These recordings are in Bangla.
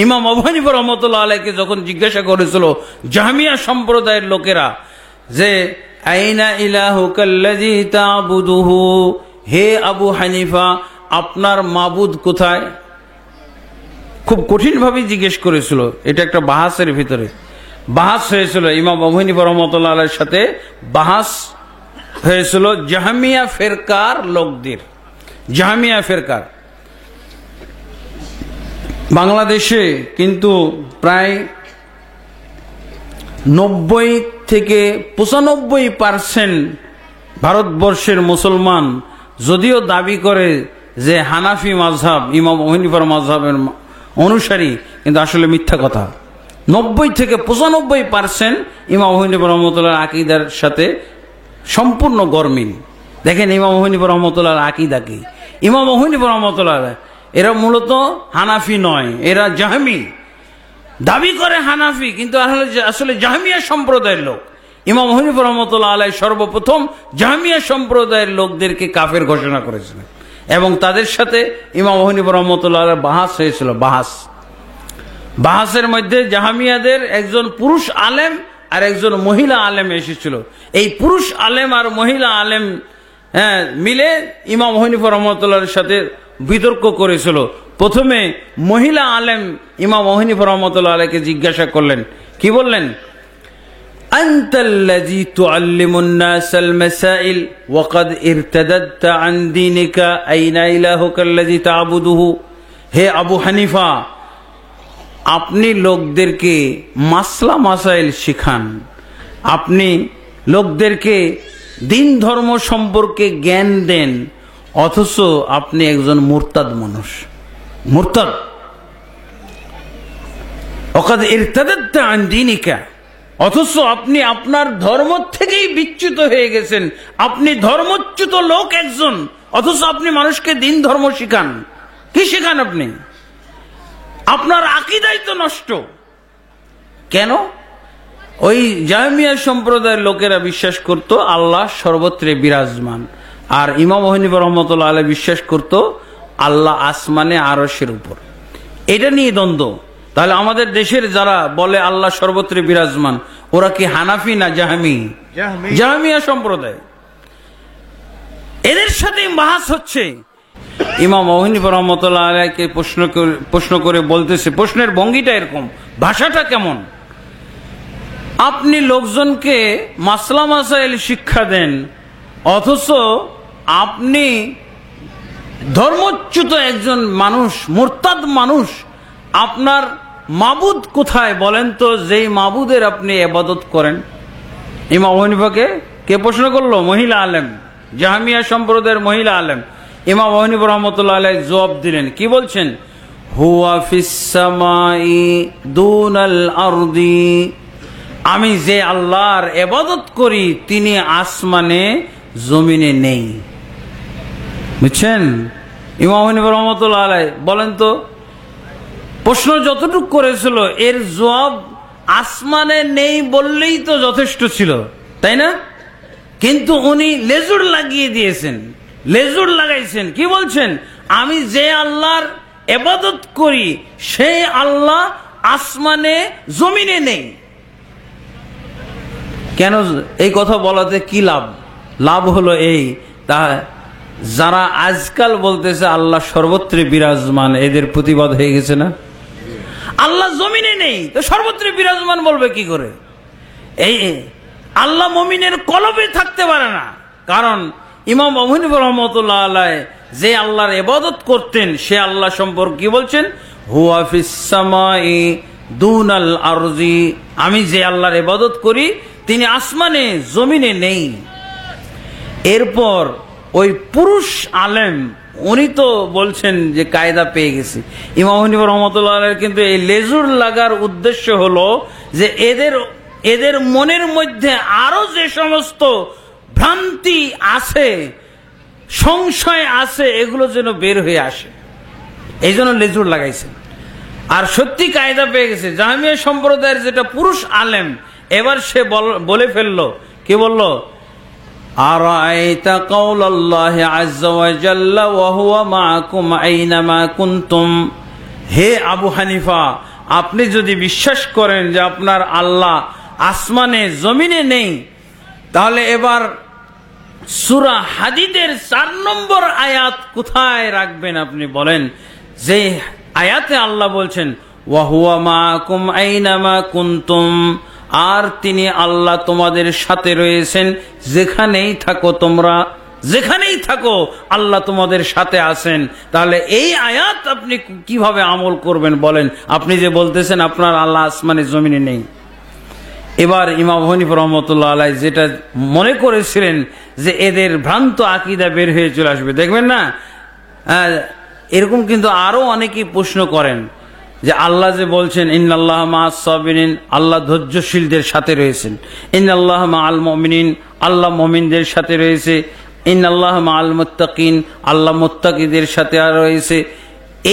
ইমাম আবু হানিফা রাহমাতুল্লাহ আলাইহিকে যখন জিজ্ঞাসা করেছিল জাহমিয়া সম্প্রদায়ের লোকেরা যে আইনা ইলাহুকাল্লাযী তা'বুদুহু, হে আবু হানিফা আপনার মাবুদ কোথায়? খুব কঠিনভাবে জিজ্ঞেস করেছিল। এটা একটা বাহাসের ভিতরে বাহাস হয়েছিল, ইমাম আবু হানিফা রাহমাতুল্লাহ আলাইহির সাথে বাহাস হয়েছিল জাহমিয়া ফিরকার লোকদের। জাহমিয়া ফিরকার বাংলাদেশে কিন্তু প্রায় 90 থেকে 95% ভারতবর্ষের মুসলমান যদিও দাবি করে যে হানাফি মাযহাব ইমাম আবু হানিফার মাযহাবের অনুসারী, কিন্তু আসলে মিথ্যা কথা। 90 থেকে 95% ইমাম আবু হানিফা রাহমাতুল্লাহর আকীদার সাথে সম্পূর্ণ গরমিল। দেখেন ইমাম আবু হানিফা রাহমাতুল্লাহর আকীদা কি। ইমাম আবু হানিফা রাহমাতুল্লাহ এরা মূলত হানাফি নয়, এরা জাহমি। দাবি করে হানাফি কিন্তু আসলে জাহমিয়া সম্প্রদায়ের লোক। ইমাম আবু হানিফা রাহমাতুল্লাহ আলাইহি সর্বপ্রথম জাহমিয়া সম্প্রদায়ের লোকদেরকে কাফের ঘোষণা করেছিলেন এবং তাদের সাথে ইমাম আবু হানিফা রাহমাতুল্লাহ আলাইহি বাহাস হয়েছিল। বাহাসের মধ্যে জাহমিয়াদের একজন পুরুষ আলেম আর একজন মহিলা আলেম এসেছিল। এই পুরুষ আলেম আর মহিলা আলেম মিলে ইমাম আবু হানিফা রাহমাতুল্লাহর সাথে বিতর্ক করেছিল। প্রথমে মহিলা আলেম ইমাম আবু হানিফা রাহমাতুল্লাহ আলাইহিকে জিজ্ঞাসা করলেন, কি বললেন? আনতাল্লাযী তুআল্লিমুন নাসাল মাসাইল ওয়া ক্বাদ ইরতাদাদতা আন দীনিকা আইনা ইলাহুকাল্লাযী তা'বুদুহু। হে আবু হানিফা, আপনি লোকদেরকে মাসলা মাসাইল শিখান, আপনি লোকদেরকে দিন ধর্ম সম্পর্কে জ্ঞান দেন, অথচ আপনি একজন মুরতাদ মানুষ। মুরতাদ ওয়াকাদ ইরতাদাদতা আন দীনিকা, অথচ আপনি আপনার ধর্ম থেকেই বিচ্যুত হয়ে গেছেন। আপনি ধর্মচ্যুত লোক একজন, অথচ আপনি মানুষকে দিন ধর্ম শিখান। কি শিখান আপনি? আপনার আকীদাই তো নষ্ট। কেন? ওই জাহমিয়া সম্প্রদায়ের লোকেরা বিশ্বাস করত আল্লাহ সর্বত্রে বিরাজমান, আর ইমাম আবু হানিফা রাহমাতুল্লাহ আলাইহি বিশ্বাস করত আল্লাহ আসমানে আরশের উপর। এটা নিয়ে দ্বন্দ্ব। তাহলে আমাদের দেশের যারা বলে আল্লাহ সর্বত্রে বিরাজমান, ওরা কি হানাফি না জাহমি? জাহমিয়া সম্প্রদায়। এদের সাথে বাহাস হচ্ছে। ইমাম আবু হানিফা রাহমাতুল্লাহ আলাইহিকে প্রশ্ন করে বলতেছে, প্রশ্নের ভঙ্গিটা এরকম, ভাষাটা কেমন? আপনি লোকজনকে মাসলা মাসাইল শিক্ষা দেন, অথচ আপনি ধর্মচ্যুত একজন মানুষ, মুরতাদ মানুষ। আপনার মাবুদ কোথায় বলেন তো, যেই মাবুদের আপনি ইবাদত করেন? ইমাম আবু হানিফাকে কে প্রশ্ন করলো? মহিলা আলেম, জাহমিয়া সম্প্রদায়ের মহিলা আলেম। ইমাম আবু হানিফা রাহমাতুল্লাহ আলাইহি জবাব দিলেন, কি বলছেন? হুয়া ফিস সামাই দুনাল আরদি, আমি যে আল্লাহর ইবাদত করি তিনি আসমানে জমিনে নেই। বুঝছেন? ইমাম আবু হানিফা রাহমাতুল্লাহ আলাইহি বলেন তো, প্রশ্ন যতটুকু করেছিল এর জবাব আসমানে নেই বললেই তো যথেষ্ট ছিল, তাই না? কিন্তু উনি লেজুর লাগিয়ে দিয়েছেন, লেজুর লাগাইছেন। কি বলছেন? আমি যে আল্লাহর ইবাদত করি সেই আল্লাহ আসমানে জমিনে নেই। কেন এই কথা বলাতে কি লাভ? লাভ হলো এই, তা যারা আজকাল বলতেছে আল্লাহ সর্বত্রে বিরাজমান, এদের প্রতিবাদ হয়ে গেছে না? আল্লাহ জমিনে নেই তো সর্বত্রে বিরাজমান বলবে কি করে? এই আল্লাহ মুমিনের কলবে থাকতে পারে না। কারণ ইমাম আবু হানিফা রাহমাতুল্লাহ আলাইহি যে আল্লাহর ইবাদত করতেন সে আল্লাহ সম্পর্কে কি বলছেন? হুয়া ফিস সামাই দুনাল আরজি, আমি যে আল্লাহর ইবাদত করি তিনি আসমানে জমিনে নেই। এরপর ওই পুরুষ আলেম উনি তো বলছেন যে কায়দা পেয়ে গেছি। ইমাম আবু হানিফা রাহমাতুল্লাহ আলাইহি কিন্তু এই লেজুর লাগার উদ্দেশ্য হলো যে এদের মনের মধ্যে আরো যে সমস্ত ভ্রান্তি আছে, সংশয় আছে, এগুলো যেন বের হয়ে আসে, এই জন্য লেজুর লাগাইছে। আর সত্যি কায়দা পেয়ে গেছে। জাহমিয়া সম্প্রদায়ের যেটা পুরুষ আলেম, এবার সে বলে ফেললো, কি বললো? আরাআইতা কাওলাল্লাহি আযজা ওয়া জাল্লা ওয়া হুয়া মাআকুম আইনামা কুনতুম, হে আবু হানিফা, আপনি যদি বিশ্বাস করেন যে আপনার আল্লাহ আসমানে জমিনে নেই, তাহলে এবার সূরা হাদীদের 4 নম্বর আয়াত কোথায় রাখবেন আপনি বলেন? যে আয়াতে আল্লাহ বলছেন ওয়া হুয়া মাআকুম আইনামা কুনতুম, আর তিনি আল্লাহ তোমাদের সাথে রয়েছেন যেখানেই থাকো তোমরা, যেখানেই থাকো আল্লাহ তোমাদের সাথে আছেন। তাহলে এই আয়াত আপনি কিভাবে আমল করবেন বলেন? আপনি যে বলতেছেন আপনার আল্লাহ আসমানে জমিনে নেই। এবার ইমাম হানিফা রহমতুল্লাহ আলাইহি যেটা মনে করেছিলেন যে এদের ভ্রান্ত আকীদা বের হয়ে চলে আসবে, দেখবেন না এরকম কিন্তু আরো অনেকেই প্রশ্ন করেন যে আল্লাহ যে বলছেন ইন্নাল্লাহ মা'আস সাবিরিন, আল্লাহ ধৈর্যশীলদের সাথে রয়েছেন। ইন্নাল্লাহ মা'আল মুমিনিন, আল্লাহ মুমিনদের সাথে রয়েছে। ইন্নাল্লাহ মা'আল মুত্তাকিন, আল্লাহ মুত্তাকিদের সাথে আর রয়েছে।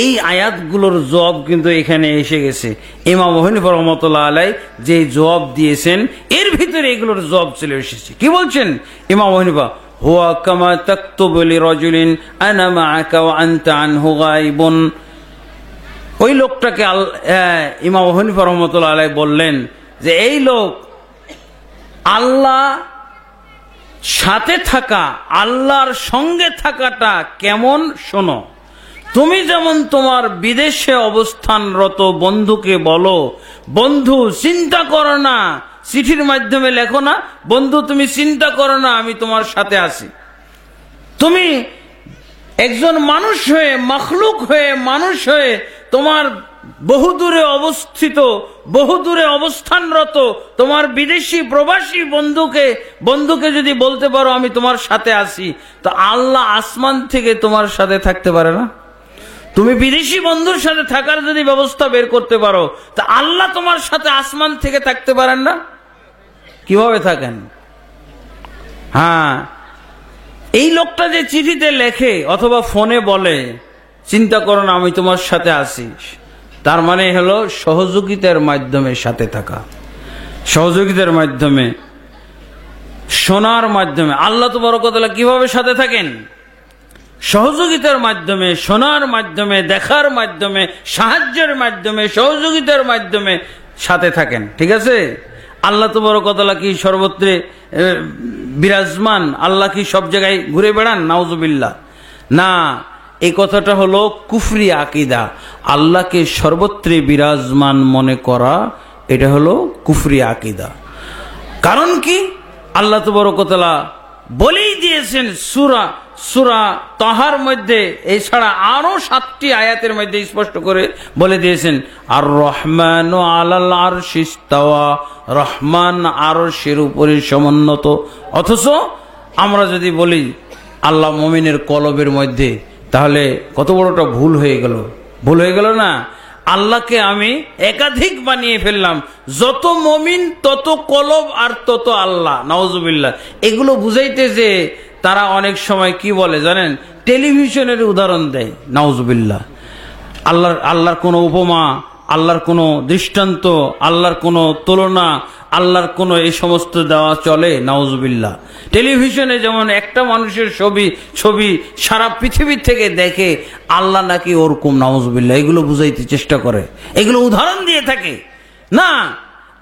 এই আয়াতগুলোর জবাব কিন্তু এখানে এসে গেছে। ইমাম হানিফা রাহমাতুল্লাহ আলাইহি যে জবাব দিয়েছেন এর ভিতরে এগুলোর জবাব চলে এসেছে। কি বলছেন ইমাম হানিফা? হুয়া কামা তাকতুবু লিরাজুলিন আনা মাআকা ওয়া আনতা আনহু গায়বুন। ওই লোকটাকে ইমাম হানিফা রাহমাতুল্লাহ আলাইহি বললেন যে এই লোক আল্লাহ সাথে থাকা, আল্লাহর সঙ্গে থাকাটা কেমন শোনো। তুমি যেমন তোমার বিদেশে অবস্থানরত বন্ধুকে বলো, বন্ধু চিন্তা করো না, চিঠির মাধ্যমে লেখো না, বন্ধু তুমি চিন্তা করো না, আমি তোমার সাথে আছি। তুমি একজন মানুষ হয়ে, মখলুক হয়ে, মানুষ হয়ে তোমার বহুদূরে অবস্থিত, বহুদূরে অবস্থানরত তোমার বিদেশি প্রবাসী বন্ধুকে যদি বলতে পারো আমি তোমার সাথে আছি, তো আল্লাহ আসমান থেকে তোমার সাথে থাকতে পারে না? তুমি বিদেশি বন্ধুর সাথে থাকার যদি ব্যবস্থা বের করতে পারো, তা আল্লাহ তোমার সাথে আসমান থেকে থাকতে পারেন না? কিভাবে থাকেন? হ্যাঁ, এই লোকটা যে চিঠিতে লেখে অথবা ফোনে বলে চিন্তা করো না আমি তোমার সাথে আছি, তার মানে হলো সহযোগিতার মাধ্যমে সাথে থাকা, সহযোগিতার মাধ্যমে, শোনার মাধ্যমে। আল্লাহ তাবারক ওয়া তাআলা কিভাবে সাথে থাকেন? সহযোগিতার মাধ্যমে, শোনার মাধ্যমে, দেখার মাধ্যমে, সাহায্যের মাধ্যমে, সহযোগিতার মাধ্যমে সাথে থাকেন। ঠিক আছে? আল্লাহ তাবারক ওয়া তাআলা কি সর্বত্র বিরাজমান? আল্লাহ কি সব জায়গায় ঘুরে বেড়ান? নাউজুবিল্লাহ। না, এই কথাটা হলো কুফরি আকীদা। আল্লাহকে সর্বত্র বিরাজমান মনে করা, এটা হলো কুফরি আকীদা। কারণ কি? আল্লাহ তাবারক ওয়া তাআলা বলেই দিয়েছেন সূরা তাহার মধ্যে, এছাড়া আরো 7টি আয়াতের মধ্যে স্পষ্ট করে বলে দিয়েছেন আর রহমানু আলাল আরশি ইস্তাওয়া, রহমান আরশের উপরে সমুন্নত। অথচ আমরা যদি বলি আল্লাহ মুমিনের কলবের মধ্যে, তাহলে কত বড়টা ভুল হয়ে গেল। ভুল হয়ে গেল না? আল্লাহকে আমি একাধিক বানিয়ে ফেললাম, যত মুমিন তত কলব আর তত আল্লাহ। নাউজুবিল্লাহ। এগুলো বুঝাইতে যে তারা অনেক সময় কি বলে জানেন? টেলিভিশনের উদাহরণ দেয়। নাউজুবিল্লাহ। আল্লাহর কোনো উপমা, আল্লাহর কোনো দৃষ্টান্ত, আল্লাহর কোনো তুলনা, আল্লাহর কোনো এই সমস্ত দেওয়া চলে? নাউজুবিল্লাহ। টেলিভিশনে যেমন একটা মানুষের ছবি সারা পৃথিবী থেকে দেখে, আল্লাহ নাকি ওরকম। নাউজুবিল্লাহ। এগুলো বুঝাইতে চেষ্টা করে, এগুলো উদাহরণ দিয়ে থাকে। না,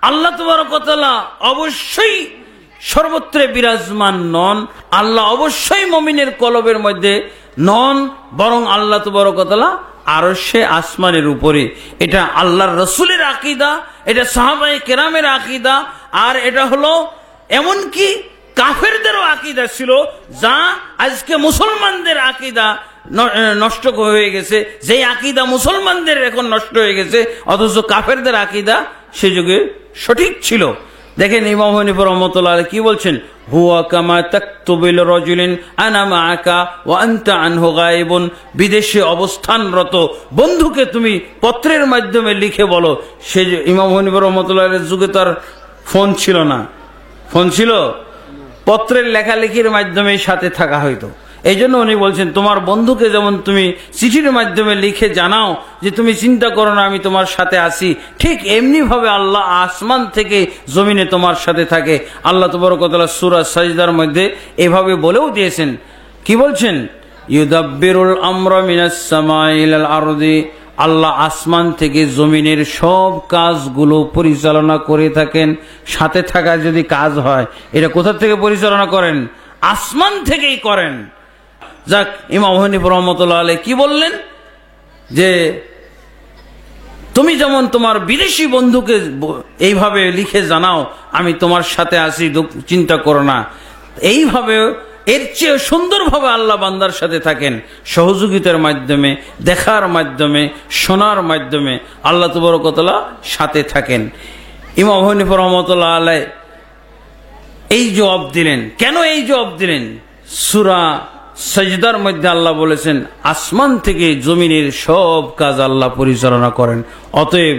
আল্লাহ তাবারক ওয়া তাআলা অবশ্যই সর্বত্র বিরাজমান নন। আল্লাহ অবশ্যই মুমিনের কলবের মধ্যে নন, বরং আল্লাহ তাবারক ওয়া তাআলা আরশে আসমানের উপরে। এটা আল্লাহর রাসূলের আকীদা, এটা সাহাবায়ে কেরামের আকীদা, আর এটা হলো এমনকি কাফেরদেরও আকীদা ছিল, যা আজকে মুসলমানদের আকীদা নষ্ট হয়ে গেছে। যে আকীদা মুসলমানদের এখন নষ্ট হয়ে গেছে, অথচ কাফেরদের আকীদা সে যুগে সঠিক ছিল। দেখেন ইমাম হানিফা রাহমাতুল্লাহ আলাইহি কি বলছেন? হুয়া কামা তাকতুবু লিরাজুলিন আনা মাআকা ওয়া আনতা আনহু গায়বুন। বিদেশে অবস্থানরত বন্ধুকে তুমি পত্রের মাধ্যমে লিখে বলো। সে ইমাম হানিফা রাহমাতুল্লাহ আলাইহির যুগে তার ফোন ছিল না। ফোন ছিল? পত্রের লেখালেখির মাধ্যমে সাথে থাকা হইতো। এই জন্য উনি বলছেন তোমার বন্ধুকে যেমন তুমি চিঠির মাধ্যমে লিখে জানাও যে তুমি চিন্তা করো না আমি তোমার সাথে আছি, ঠিক এমনি ভাবে আল্লাহ আসমান থেকে জমিনে তোমার সাথে থাকে। আল্লাহ তাবারক ওয়া তাআলা সূরা সাজদার মধ্যে এভাবে বলেও দিয়েছেন। কি বলছেন? ইউদাব্বিরুল আমরা মিনাস সামাই ইলাল আরদি, আল্লাহ আসমান থেকে জমিনের সব কাজগুলো পরিচালনা করে থাকেন। সাথে থাকা যদি কাজ হয়, এটা কোথা থেকে পরিচালনা করেন? আসমান থেকেই করেন। যাক, ইমাম হানিফা রাহমাতুল্লাহ আলাইহি কি বললেন যে তুমি যেমন তোমার বিদেশি বন্ধুকে এইভাবে লিখে জানাও আমি তোমার সাথে আছি, চিন্তা করো না, এইভাবে এর চেয়ে সুন্দরভাবে আল্লাহ বান্দার সাথে থাকেন, সহযোগিতার মাধ্যমে, দেখার মাধ্যমে, শোনার মাধ্যমে আল্লাহ তাবারক ওয়া তাআলা সাথে থাকেন। ইমাম হানিফা রাহমাতুল্লাহ আলাইহি এই জবাব দিলেন। কেন এই জবাব দিলেন? সূরা সাজদার মধ্যে আল্লাহ বলেছেন আসমান থেকে জমিনের সব কাজ আল্লাহ পরিচালনা করেন। অতএব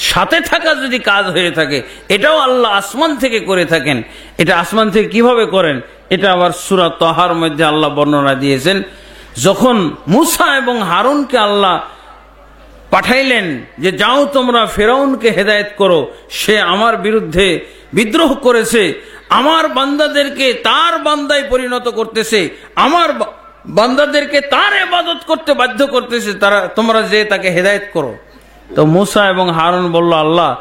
সাথে থাকা যদি কাজ হয়ে থাকে, এটাও আল্লাহ আসমান থেকে করে থাকেন। এটা আসমান থেকে কিভাবে করেন? এটা আবার সূরা তাহার মধ্যে আল্লাহ বর্ণনা দিয়েছেন। যখন মূসা এবং হারুনকে আল্লাহ পাঠাইলেন যে যাও তোমরা ফেরাউনকে হেদায়েত করো, সে আমার বিরুদ্ধে বিদ্রোহ করেছে, আমার বান্দাদেরকে তার বান্দায় পরিণত করতেছে, আমার বান্দাদেরকে তার ইবাদত করতে বাধ্য করতেছে, তোমরা যে তাকে হেদায়েত করো। তো মূসা এবং হারুন বলল, আল্লাহ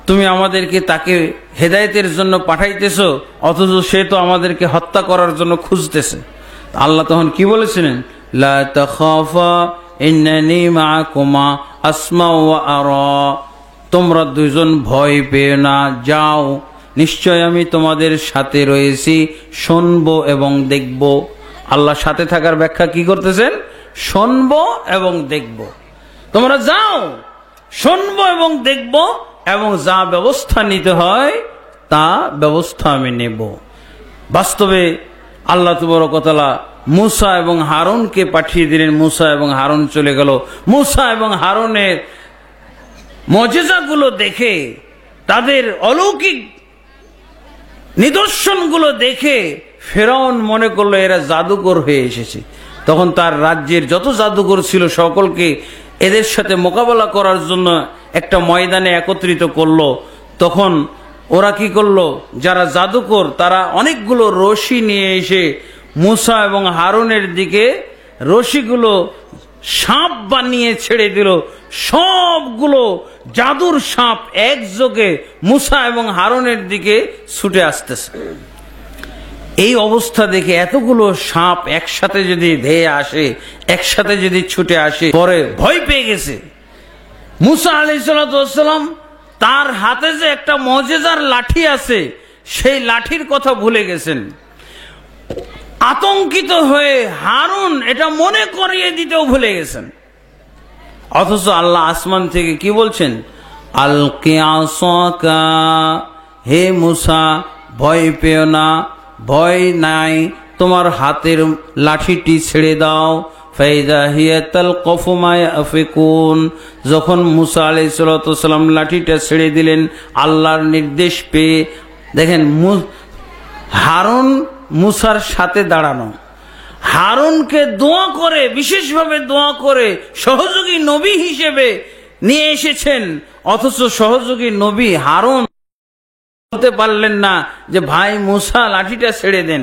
তুমি আমাদেরকে তাকে হেদায়েতের জন্য পাঠাইতেছো, অথচ সে তো আমাদেরকে হত্যা করার জন্য খুঁজতেছে। আল্লাহ তখন কি বলেছিলেন? লা তাখাফা ইন্নানি মাআকুমা আসমাউ ওয়া আরা, তোমরা দুজন ভয় পেও না, যাও, নিশ্চয় আমি তোমাদের সাথে রয়েছি, শুনবো এবং দেখব। আল্লাহ সাথে থাকার ব্যাখ্যা কি করতেছেন? শুনবো এবং দেখব। তোমরা যাও, শুনবো এবং দেখব, এবং যা ব্যবস্থা নিতে হয় তা ব্যবস্থা আমি নেব। বাস্তবে আল্লাহ তাবারক ওয়া তাআলা মূসা এবং হারুনকে পাঠিয়ে দিলেন। মূসা এবং হারুন চলে গেল। মূসা এবং হারুনের মুজিজাগুলো দেখে, তাদের অলৌকিক নিদর্শনগুলো দেখে ফেরাউন মনে করলো এরা জাদুকর হয়ে এসেছে। তখন তার রাজ্যের যত জাদুকর ছিল সকলকে এদের সাথে মোকাবেলা করার জন্য একটা ময়দানে একত্রিত করলো। তখন ওরা কি করলো? যারা জাদুকর তারা অনেকগুলো রশি নিয়ে এসে মূসা এবং হারুনের দিকে রশিগুলো সাপ বানিয়ে ছেড়ে দিল। সবগুলো জাদুর সাপ একযোগে মূসা এবং হারুনের দিকে ছুটে আসতেছে। এই অবস্থা দেখে এতগুলো সাপ একসাথে যদি ধেয়ে আসে, একসাথে যদি ছুটে আসে, পরে ভয় পেয়ে গেছে। মূসা আলাইহিস সালাম তার হাতে যে একটা মুজিজার লাঠি আছে, সেই লাঠির কথা ভুলে গেছেন। আতঙ্কিত হয়ে হারুন এটা মনে করিয়ে দিতেও ভুলে গেছেন। অথচ আল্লাহ আসমান থেকে কি বলছেন? আলকি আসাকা, হে মূসা ভয় পেও না, ভয় নাই, তোমার হাতের লাঠিটি ছেড়ে দাও। ফাইদা হিয়া তালকাফু মা ইয়াফিকুন, যখন মূসা আলাইহিস সালাম লাঠিটা ছেড়ে দিলেন আল্লাহর নির্দেশ পেয়ে, দেখেন হারুন মূসার সাথে দাঁড়ানো, হারুনকে দোয়া করে, বিশেষভাবে দোয়া করে সহযোগী নবী হিসেবে নিয়ে এসেছেন। অথচ সহযোগী নবী হারুন বলতে পারলেন না যে ভাই মূসা লাঠিটা ছেড়ে দেন।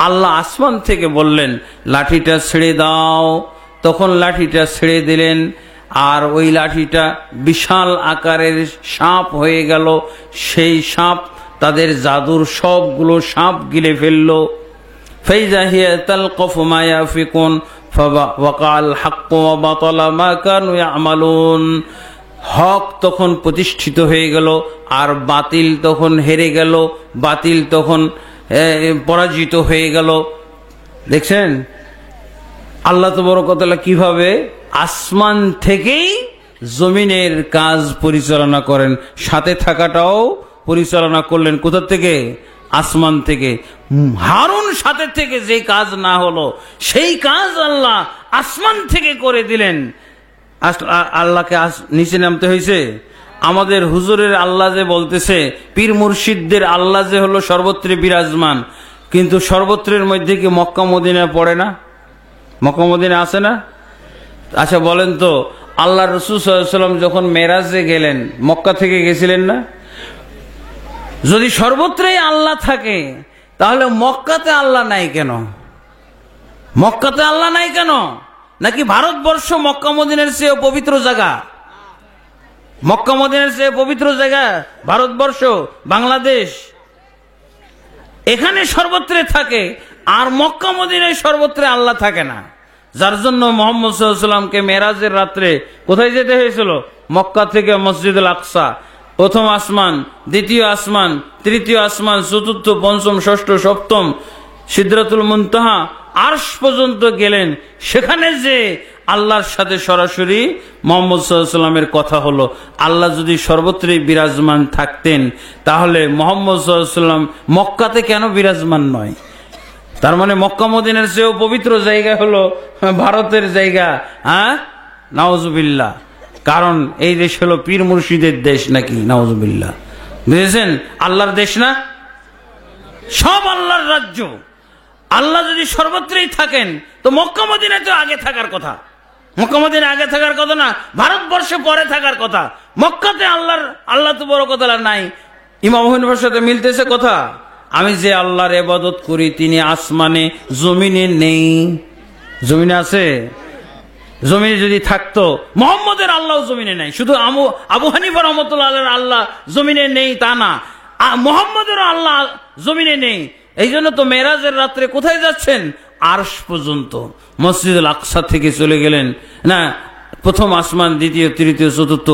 আল্লাহ আসমান থেকে বললেন লাঠিটা ছেড়ে দাও। তখন লাঠিটা ছেড়ে দিলেন, আর ওই লাঠিটা বিশাল আকারের সাপ হয়ে গেল। সেই সাপ তাদের জাদুর সবগুলো সাপ গিলে ফেললো। ফাইযা হিয়া তালকাফু মা ইয়াফিকুন ফাওয়াকাল হাক্কু ওয়া বাতালা মা কানু ইয়ামালুন, হক তখন প্রতিষ্ঠিত হয়ে গেল আর বাতিল তখন হেরে গেল, বাতিল তখন পরাজিত হয়ে গেল। দেখছেন আল্লাহ তাবারক ওয়া তাআলা কিভাবে আসমান থেকেই জমিনের কাজ পরিচালনা করেন। সাথে থাকাটাও পরিচালনা করলেন কোথা থেকে? আসমান থেকে। হারুন সাথে থেকে যে কাজ না হলো সেই কাজ আল্লাহ আসমান থেকে করে দিলেন। আল্লাহকে নিচে নামতে হয়েছে। আমাদের হুজুরের আল্লাহ যে বলতেছে, পীর মুর্শিদদের আল্লাহ যে হলো সর্বত্র বিরাজমান, কিন্তু সর্বত্রের মধ্যে কি মক্কা মদিনা পড়ে না? মক্কা মদিনা আছে না? আচ্ছা বলেন তো, আল্লাহ রাসূল সাল্লাল্লাহু আলাইহি ওয়াসাল্লাম যখন মেরাজে গেলেন মক্কা থেকে গেছিলেন না? যদি সর্বত্রই আল্লাহ থাকে তাহলে মক্কাতে আল্লাহ নাই কেন? মক্কাতে আল্লাহ নাই কেন? নাকি ভারতবর্ষ মক্কা মদিনার চেয়ে পবিত্র জায়গা? মক্কা মদিনার চেয়ে পবিত্র জায়গা ভারতবর্ষ, বাংলাদেশ। এখানে সর্বত্রে থাকে, আর মক্কা মদিনায় সর্বত্রে আল্লাহ থাকে না। যার জন্য মুহাম্মদ সাল্লাল্লাহু আলাইহি ওয়াসাল্লামকে মেরাজের রাত্রে কোথায় যেতে হয়েছিল? মক্কা থেকে মসজিদুল আকসা, প্রথম আসমান, দ্বিতীয় আসমান, তৃতীয় আসমান, চতুর্থ, পঞ্চম, ষষ্ঠ, সপ্তম, সিদরাতুল মুনতাহা, আরশ পর্যন্ত গেলেন। সেখানে যে আল্লাহর সাথে সরাসরি মুহাম্মদ সাল্লাল্লাহু আলাইহি ওয়াসাল্লামের কথা হলো। আল্লাহ যদি সর্বত্রই বিরাজমান থাকতেন, তাহলে মুহাম্মদ সাল্লাল্লাহু আলাইহি ওয়াসাল্লাম মক্কাতে কেন বিরাজমান নয়? তার মানে মক্কা মদিনার চেয়েও পবিত্র জায়গা হলো ভারতের জায়গা। হ্যাঁ, নাউজুবিল্লাহ। কারণ এই দেশ হলো পীর মুর্শিদের দেশ নাকি? নাউজুবিল্লাহ। বুঝেছেন? আল্লাহর দেশ না, সব আল্লাহর রাজ্য। আল্লাহ যদি সর্বত্রই থাকেন, তো মক্কা মদিনায় তো আগে থাকার কথা। মক্কা মদিনা আগে থাকার কথা না, ভারতবর্ষে পরে থাকার কথা। মক্কাতে আল্লাহ তো বড় কথা নাই। ইমাম হানিফার সাথে মিলতেছে কথা। আমি যে আল্লাহর ইবাদত করি, তিনি আসমানে, জমিনে নেই। জমিনে আছে? জমিনে যদি থাকতো, মুহাম্মদের আল্লাহ জমিনে নেই। শুধু আবু হানিফা রাহমাতুল্লাহ আলাইহির আল্লাহ জমিনে নেই তা না, মুহাম্মদেরও আল্লাহ জমিনে নেই। এই জন্য তো মেরাজের রাত্রে কোথায় যাচ্ছেন? আরশ পর্যন্ত। মসজিদুল আকসা থেকে চলে গেলেন না, প্রথম আসমান, দ্বিতীয়, তৃতীয়, চতুর্থ।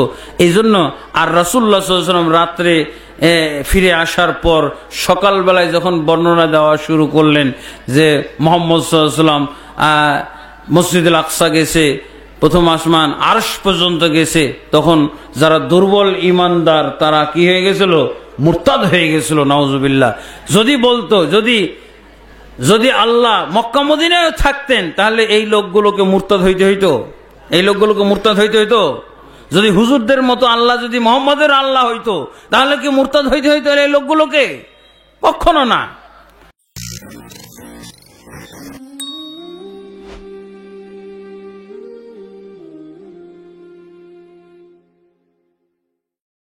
এই জন্য আর রাসূলুল্লাহ সাল্লাল্লাহু আলাইহি ওয়াসাল্লাম রাত্রে ফিরে আসার পর সকালবেলায় যখন বর্ণনা দেওয়া শুরু করলেন যে মুহাম্মদ সাল্লাল্লাহু আলাইহি ওয়াসাল্লাম মসজিদুল আকসা গেছে, প্রথম আসমান, আরশ পর্যন্ত গেছে, তখন যারা দুর্বল ইমানদার তারা কি হয়ে গেছিল? মুরতাদ হয়ে গেছিল। নাউজুবিল্লাহ। যদি বলতো যদি আল্লাহ মক্কা মদিনায় থাকতেন, তাহলে এই লোকগুলোকে মুরতাদ হইতে হইতো। এই লোকগুলোকে মুরতাদ হইতে হইতো। যদি হুজুরদের মতো আল্লাহ যদি মুহাম্মদের আল্লাহ হইতো, তাহলে কি মুরতাদ হইতে হইতো এই লোকগুলোকে? কখনো না।